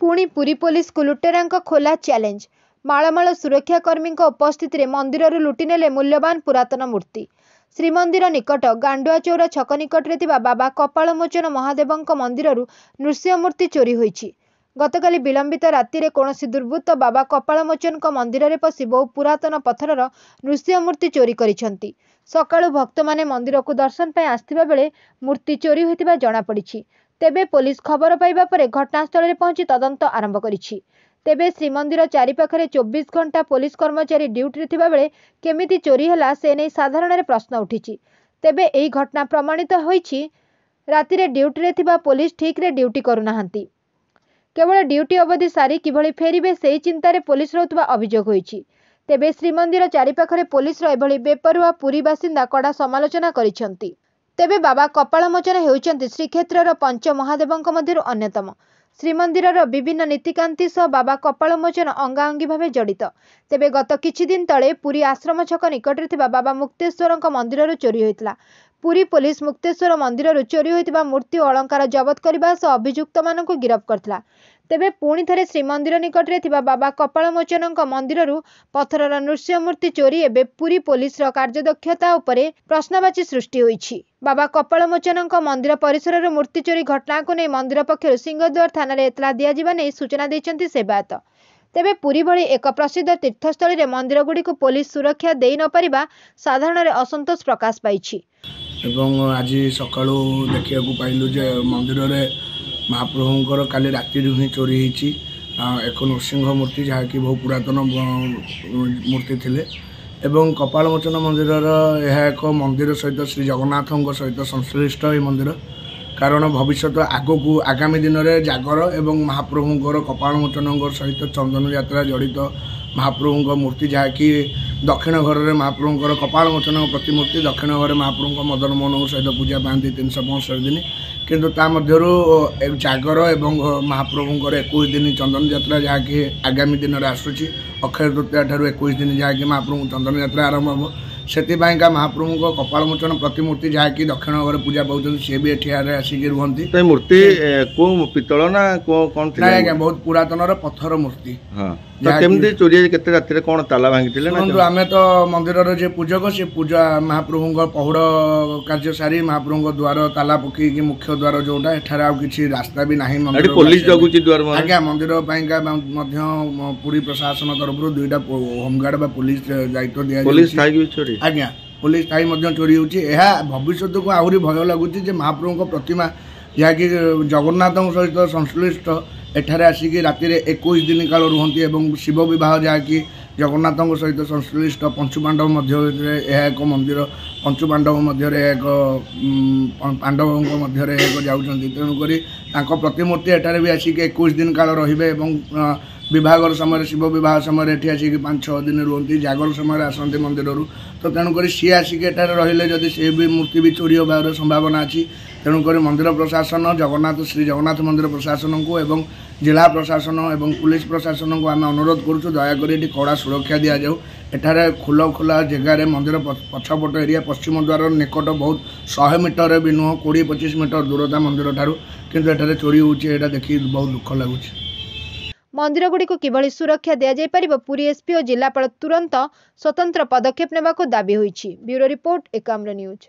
पुणी पुरी पुलिस को लुटेरांक खोला चैलेंज। माळमाळ सुरक्षाकर्मी उपस्थित मंदिर लुटिनेले मूल्यवान पुरातन मूर्ति। श्रीमंदिर निकट गांडुआ चौरा छक निकट बाबा कपालमोचन महादेव मंदिर नृसिंह मूर्ति चोरी होईछि। गतकाली विलंबित राति रे कौनसी दुर्बृत्त बाबा कपालमोचन मंदिर में पशि बहु पुरातन पत्थर नृसिंह मूर्ति चोरी करिसेंति। सकाळु भक्त माने मंदिर को दर्शन पाई आस्थिबा बेले मूर्ति चोरी होइतिबा जणा पड़िछि। तेबे पुलिस खबर पाइबा परे घटनास्थल में पहुंची तदंत आरंभ करिछि। तेबे श्रीमंदिर चारिपाखरे 24 घंटा पुलिस कर्मचारी ड्यूटी थिबा बेले केमिति चोरी हला से नै साधारण रे प्रश्न उठिछि। तेबे एही घटना प्रमाणित होईछि। राति रे ड्यूटी रे थिबा पुलिस ठीक रे ड्यूटी करू नाहंती। केवल ड्यूटी अवधि सारी किभଳି फेरिबे सेही चिंतारे पुलिस रहुतबा अभियोग होईछि। तेबे श्रीमंदिर चारिपाखरे पुलिस रो एभଳି बेपरुआ पुरी बासिंदा कड़ा समालोचना करिसेंति। तेबे बाबा कपालमोचन हेउचंती श्रीक्षेत्रर पंच महादेवंक मध्यरु अन्यतम। श्रीमंदिरर विभिन्न नीतिकांति सह बाबा कपालमोचन अंगाअंगी भावे जड़ित। तेबे गत किछि दिन तले पुरी आश्रम छक निकटरे थिबा बाबा मुक्तेश्वरंक मंदिररु चोरी होइतला। पुरी पुलिस मुक्तेश्वर मंदिररु चोरी होइतिबा मूर्ति और अलंकार जबत करबा सह अभियुक्त मानकु गिरफ करथिला। तेबे पुणी थरे श्रीमंदिर निकटरे थिबा बाबा कपालमोचनंक मंदिररु पत्थरर नृसिंह मूर्ति चोरी एबे पुरी पुलिस रो कार्यदक्षता उपरे प्रश्नवाची सृष्टि होईछि। बाबा कपालमोचनंक मंदिर परिसरर मूर्ति चोरी घटना को नै मंदिर पक्षरु सिंहद्वार थाना रे एतला दिया जिबा नै सूचना दैछन्ति सेवायत। तेबे पुरी भली एक प्रसिद्ध तीर्थस्थली रे मंदिर गुडी को पुलिस सुरक्षा देई न परिबा साधारण रे असंतोष प्रकाश पाइछि। एवं आज सकाळु देखिया को पाइलु जे मंदिर रे महाप्रभुंकर काली राति ही चोरी होईछि। एक नृसिंह मूर्ति जहाँ कि बहु पुरातन मूर्ति थिले एवं कपालमोचन मंदिर यह एक मंदिर सहित श्री जगन्नाथ सहित संश्लिष्ट ये मंदिर। कारण भविष्य आगू आगामी दिन में जागर एवं महाप्रभुंकर कपालमोचन सहित चंदन यात्रा जड़ित महाप्रभुंक मूर्ति जहाँ कि दक्षिण घर में महाप्रभुंकर कपालमोचन प्रतिमूर्ति दक्षिण घर महाप्रभुंक मदन मोहन सहित पूजा पाती 365 दिन। किंतु ता मध्यरु जागर एवं महाप्रभुंकर 21 दिन चंदन यात्रा जहाँ कि आगामी दिन में आसूची अक्षय तृतीया ठारू 21 दिन जहाँ कि महाप्रभु चंदन यात्रा आरंभ हम से महाप्रभु कपालमोचन प्रतिमूर्ति जहाँ कि दक्षिण घर पूजा पाँच सी भी एठियारे आसिक रुहति। मूर्ति को पितल ना कौन बहुत पुरातन पत्थर मूर्ति। केमती चोरी केते राति कौन ताला भांगी आम तो मंदिर जे पूजक से पूजा महाप्रभु पहुड़ कार्य सारी महाप्रभु द्वार ताला पकईकि मुख्य द्वार जोटा एठार आ किसी रास्ता भी नहीं पुलिस जगुची द्वार आज्ञा मंदिर पुरी प्रशासन तरफ 2टा होमगार्ड पुलिस दायित्व दिया आज्ञा पुलिस थाई चोरी होची। भविष्य को आहरी भय लगुच महाप्रभु प्रतिमा जहाँकि जगन्नाथ सहित संश्लिष्ट एठारे आसिक राति 21 दिन काल रुहति एवं शिव विवाह जहाँकि जगन्नाथ सहित संश्लिष्ट पंचुपांडव मध्य एक मंदिर पंचुपांडव मध्य एक पांडवों मध्य एक जाऊँगी। तेणुक प्रतिमूर्ति एठारे भी आसिक 21 दिन काल रे विभागर समय शिव विवाह समय एठी आसिक 5-6 दिन रुहति जागर समय आसती मंदिर। तो तेणुक सी आसिक एठारे रहिले जदि से भी मूर्ति भी चोरी होबार संभावना अच्छी। तेणुक मंदिर प्रशासन जगन्नाथ श्री जगन्नाथ मंदिर प्रशासन को एवं जिला प्रशासन एवं पुलिस प्रशासन को आम अनुरोध करुँ दयाकोरी ये कड़ा सुरक्षा दि जाऊ। एठारे खुला जगार मंदिर पछपट एरिया पश्चिम द्वार निकट बहुत 100 मीटर भी नुह 20-25 मीटर दूरता मंदिर ठारू किंतु एठारे चोरी होची एटा देखि बहुत दुख लगुच। मंदिर गुडी को किभଳି सुरक्षा दिया जाय परिबो पुरी एसपी और जिलापाल तुरंत स्वतंत्र पदक्षेप नेबाको दाबी होईछि। Bureau report Ekamra news.